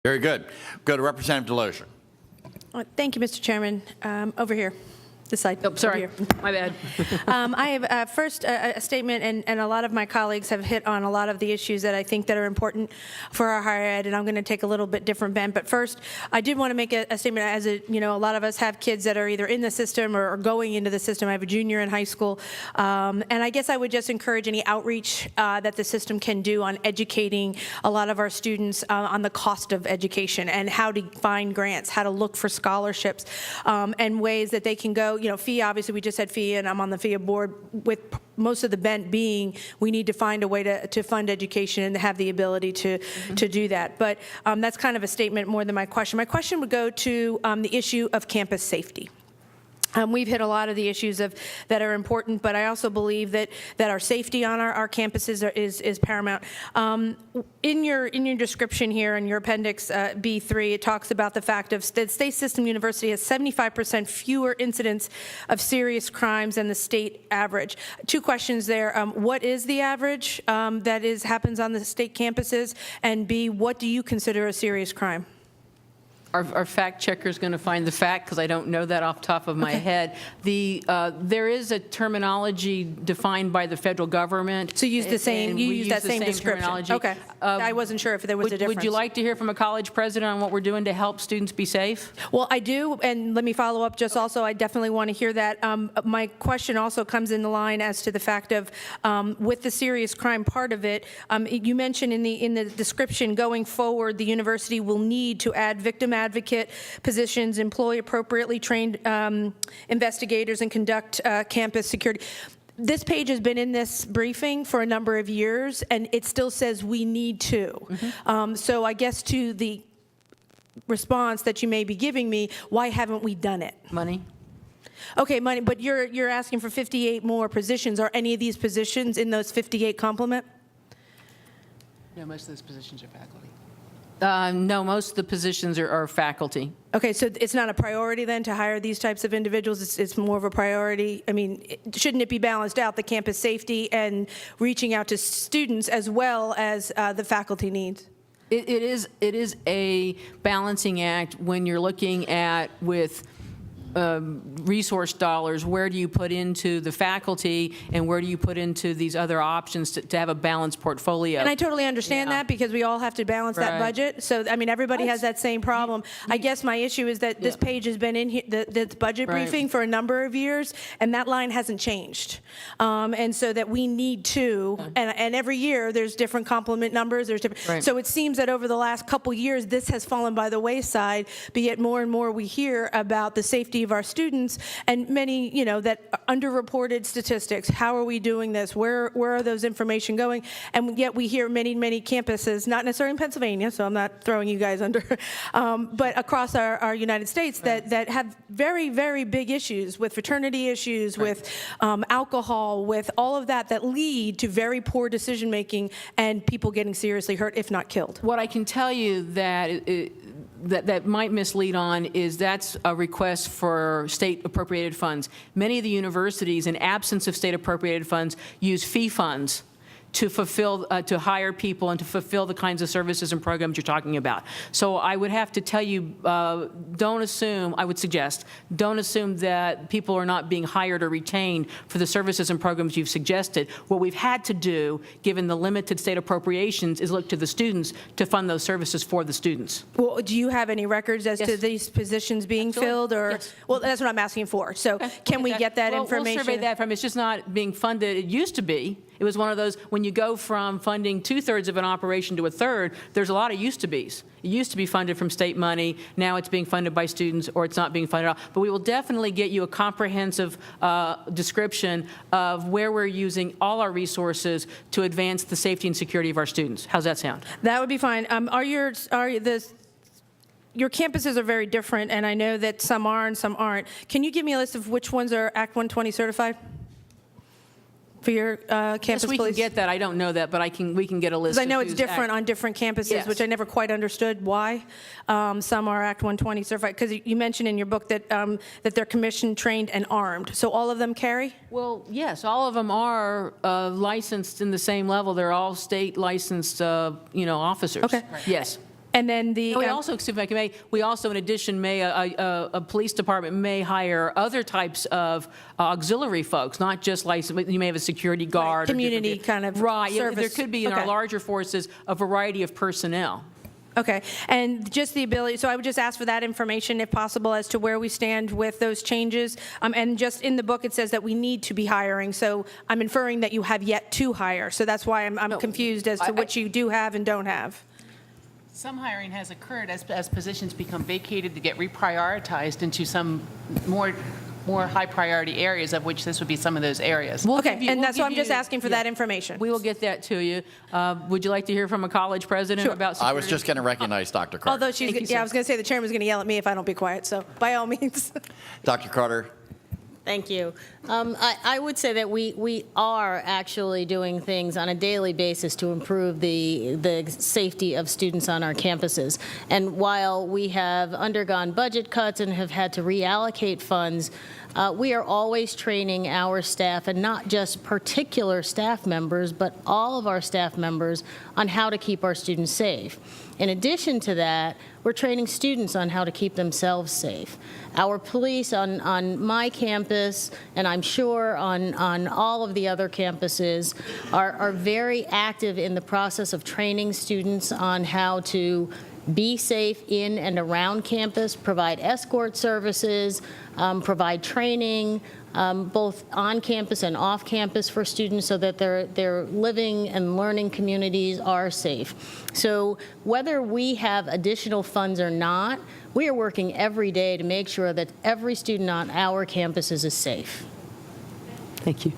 Very good. Go to Representative Delozier. Thank you, Mr. Chairman. Over here. This side. Oh, sorry. Over here. My bad. I have first a statement, and a lot of my colleagues have hit on a lot of the issues that I think that are important for our higher ed, and I'm going to take a little bit different bent. But first, I did want to make a statement. As a lot of us have kids that are either in the system or going into the system. I have a junior in high school, and I guess I would just encourage any outreach that the system can do on educating a lot of our students on the cost of education and how to find grants, how to look for scholarships, and ways that they can go. FEA, obviously, we just had FEA, and I'm on the FEA board, with most of the bent being we need to find a way to fund education and have the ability to do that. But that's kind of a statement more than my question. My question would go to the issue of campus safety. We've hit a lot of the issues that are important, but I also believe that our safety on our campuses is paramount. In your description here in your appendix B3, it talks about the fact that State System University has 75% fewer incidents of serious crimes than the state average. Two questions there. What is the average that happens on the state campuses? And B, what do you consider a serious crime? Our fact checker is going to find the fact, because I don't know that off the top of my head. There is a terminology defined by the federal government. So you use the same. You use that same description. Terminology. Okay. I wasn't sure if there was a difference. Would you like to hear from a college president on what we're doing to help students be safe? Well, I do, and let me follow up. Just also, I definitely want to hear that. My question also comes in the line as to the fact of with the serious crime part of it. You mentioned in the description going forward, the university will need to add victim advocate positions, employ appropriately trained investigators, and conduct campus security. This page has been in this briefing for a number of years, and it still says we need to. So I guess to the response that you may be giving me, why haven't we done it? Money. Okay, money, but you're asking for 58 more positions. Are any of these positions in those 58 complement? No, most of those positions are faculty. No, most of the positions are faculty. Okay, so it's not a priority then to hire these types of individuals? It's more of a priority? I mean, shouldn't it be balanced out, the campus safety and reaching out to students as well as the faculty needs? It is a balancing act when you're looking at with resource dollars, where do you put into the faculty and where do you put into these other options to have a balanced portfolio? And I totally understand that, because we all have to balance that budget. So, I mean, everybody has that same problem. I guess my issue is that this page has been in here, the budget briefing, for a number of years, and that line hasn't changed. And so that we need to, and every year there's different complement numbers. There's different. So it seems that over the last couple years, this has fallen by the wayside, but yet more and more we hear about the safety of our students, and many, that underreported statistics. How are we doing this? Where are those information going? And yet we hear many campuses, not necessarily in Pennsylvania, so I'm not throwing you guys under, but across our United States that have very, very big issues with fraternity issues, with alcohol, with all of that lead to very poor decision making and people getting seriously hurt, if not killed. What I can tell you that might mislead on is that's a request for state appropriated funds. Many of the universities, in absence of state appropriated funds, use fee funds to fulfill, to hire people and to fulfill the kinds of services and programs you're talking about. So I would have to tell you, don't assume, I would suggest, don't assume that people are not being hired or retained for the services and programs you've suggested. What we've had to do, given the limited state appropriations, is look to the students to fund those services for the students. Well, do you have any records as to these positions being filled? Or well, that's what I'm asking for. So can we get that information? We'll survey that from. It's just not being funded. It used to be. It was one of those, when you go from funding 2/3 of an operation to 1/3, there's a lot of used to be's. It used to be funded from state money. Now it's being funded by students, or it's not being funded at all. But we will definitely get you a comprehensive description of where we're using all our resources to advance the safety and security of our students. How's that sound? That would be fine. Your campuses are very different, and I know that some are and some aren't. Can you give me a list of which ones are Act 120 certified? For your campus yes, we police? can get that. I don't know that, but we can get a list. Because I know it's different on different campuses, which I never quite understood why. Some are Act 120 certified, because you mentioned in your book that that they're commissioned, trained, and armed. So all of them carry? Well, yes, all of them are licensed in the same level. They're all state licensed, officers. Okay. Yes. And then the... We also, excuse me, if I may, we also, in addition, a police department may hire other types of auxiliary folks, not just like, you may have a security guard. or community different- kind of Right, yeah, there service. could be in our Okay. larger forces a variety of personnel. Okay, and just the ability, so I would just ask for that information if possible as to where we stand with those changes. And just in the book, it says that we need to be hiring, so I'm inferring that you have yet to hire. So that's why I'm confused as to what you do have and don't have. Some hiring has occurred as positions become vacated to get reprioritized into some more high priority areas, of which this would be some of those areas. We'll Okay, give you- and we'll that's why give I'm just you- asking for that information. We will get that to you. Would you like to hear from a college president Sure. about security? I was just going to recognize Dr. Carter. Although she's, Thank you, yeah, I sir. was going to say the chairman's going to yell at me if I don't be quiet, so by all means. Dr. Carter, Thank you. I would say that we are actually doing things on a daily basis to improve the safety of students on our campuses. And while we have undergone budget cuts and have had to reallocate funds, we are always training our staff, and not just particular staff members, but all of our staff members, on how to keep our students safe. In addition to that, we're training students on how to keep themselves safe. Our police on my campus, and I'm sure on all of the other campuses, are very active in the process of training students on how to be safe in and around campus, provide escort services, provide training, both on campus and off campus for students, so that their living and learning communities are safe. So whether we have additional funds or not, we are working every day to make sure that every student on our campuses is safe. Thank you.